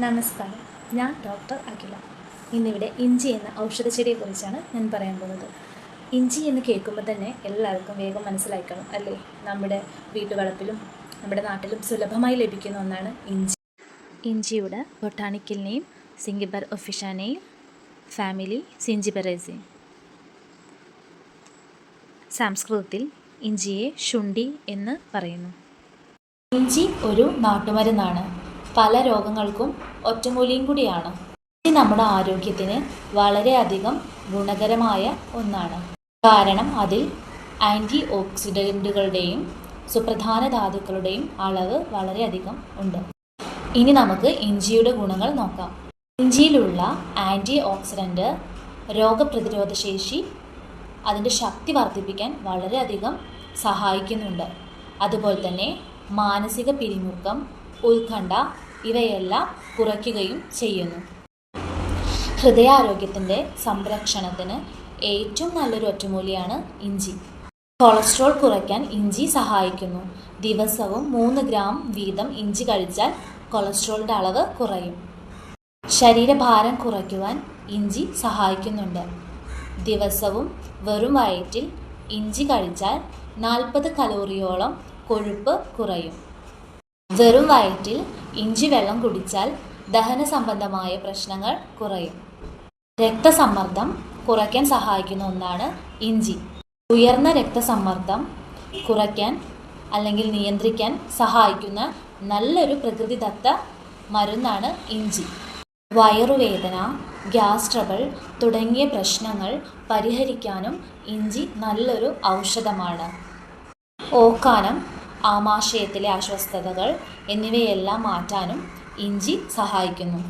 നമസ്കാരം, ഞാൻ ഡോക്ടർ അഖില. ഇന്നിവിടെ ഇഞ്ചി എന്ന ഔഷധച്ചെടിയെക്കുറിച്ചാണ് ഞാൻ പറയാൻ പോകുന്നത്. ഇഞ്ചി എന്ന് കേൾക്കുമ്പോൾ തന്നെ എല്ലാവർക്കും വേഗം മനസ്സിലാക്കണം അല്ലേ? നമ്മുടെ വീട്ടുവളപ്പിലും നമ്മുടെ നാട്ടിലും സുലഭമായി ലഭിക്കുന്ന ഒന്നാണ് ഇഞ്ചി. ഇഞ്ചിയുടെ ബൊട്ടാണിക്കൽ നെയിം സിംഗിബർ ഒഫിഷാനെയും ഫാമിലി സിഞ്ചിബറേസി. സംസ്കൃതത്തിൽ ഇഞ്ചിയെ ശുണ്ഠി എന്ന് പറയുന്നു. ഇഞ്ചി ഒരു നാട്ടുമരുന്നാണ്. പല രോഗങ്ങൾക്കും ഒറ്റമൂലിയും കൂടിയാണ്. ഇഞ്ചി നമ്മുടെ ആരോഗ്യത്തിന് വളരെയധികം ഗുണകരമായ ഒന്നാണ്. കാരണം അതിൽ ആൻറ്റി ഓക്സിഡൻറ്റുകളുടെയും സുപ്രധാന ധാതുക്കളുടെയും അളവ് വളരെയധികം ഉണ്ട്. ഇനി നമുക്ക് ഇഞ്ചിയുടെ ഗുണങ്ങൾ നോക്കാം. ഇഞ്ചിയിലുള്ള ആൻറ്റി ഓക്സിഡൻറ്റ് രോഗപ്രതിരോധ ശേഷി, അതിൻ്റെ ശക്തി വർദ്ധിപ്പിക്കാൻ വളരെയധികം സഹായിക്കുന്നുണ്ട്. അതുപോലെ തന്നെ മാനസിക പിരിമുറുക്കം, ഉത്കണ്ഠ ഇവയെല്ലാം കുറയ്ക്കുകയും ചെയ്യുന്നു. ഹൃദയാരോഗ്യത്തിൻ്റെ സംരക്ഷണത്തിന് ഏറ്റവും നല്ലൊരു ഒറ്റമൂലിയാണ് ഇഞ്ചി. കൊളസ്ട്രോൾ കുറയ്ക്കാൻ ഇഞ്ചി സഹായിക്കുന്നു. ദിവസവും 3 ഗ്രാം വീതം ഇഞ്ചി കഴിച്ചാൽ കൊളസ്ട്രോളിൻ്റെ അളവ് കുറയും. ശരീരഭാരം കുറയ്ക്കുവാൻ ഇഞ്ചി സഹായിക്കുന്നുണ്ട്. ദിവസവും വെറും വയറ്റിൽ ഇഞ്ചി കഴിച്ചാൽ 40 കലോറിയോളം കൊഴുപ്പ് കുറയും. വെറും വയറ്റിൽ ഇഞ്ചി വെള്ളം കുടിച്ചാൽ ദഹന സംബന്ധമായ പ്രശ്നങ്ങൾ കുറയും. രക്തസമ്മർദ്ദം കുറയ്ക്കാൻ സഹായിക്കുന്ന ഒന്നാണ് ഇഞ്ചി. ഉയർന്ന രക്തസമ്മർദ്ദം കുറയ്ക്കാൻ അല്ലെങ്കിൽ നിയന്ത്രിക്കാൻ സഹായിക്കുന്ന നല്ലൊരു പ്രകൃതിദത്ത മരുന്നാണ് ഇഞ്ചി. വയറുവേദന, ഗ്യാസ് ട്രബിൾ തുടങ്ങിയ പ്രശ്നങ്ങൾ പരിഹരിക്കാനും ഇഞ്ചി നല്ലൊരു ഔഷധമാണ്. ഓക്കാനം, ആമാശയത്തിലെ അസ്വസ്ഥതകൾ എന്നിവയെല്ലാം മാറ്റാനും ഇഞ്ചി സഹായിക്കുന്നു.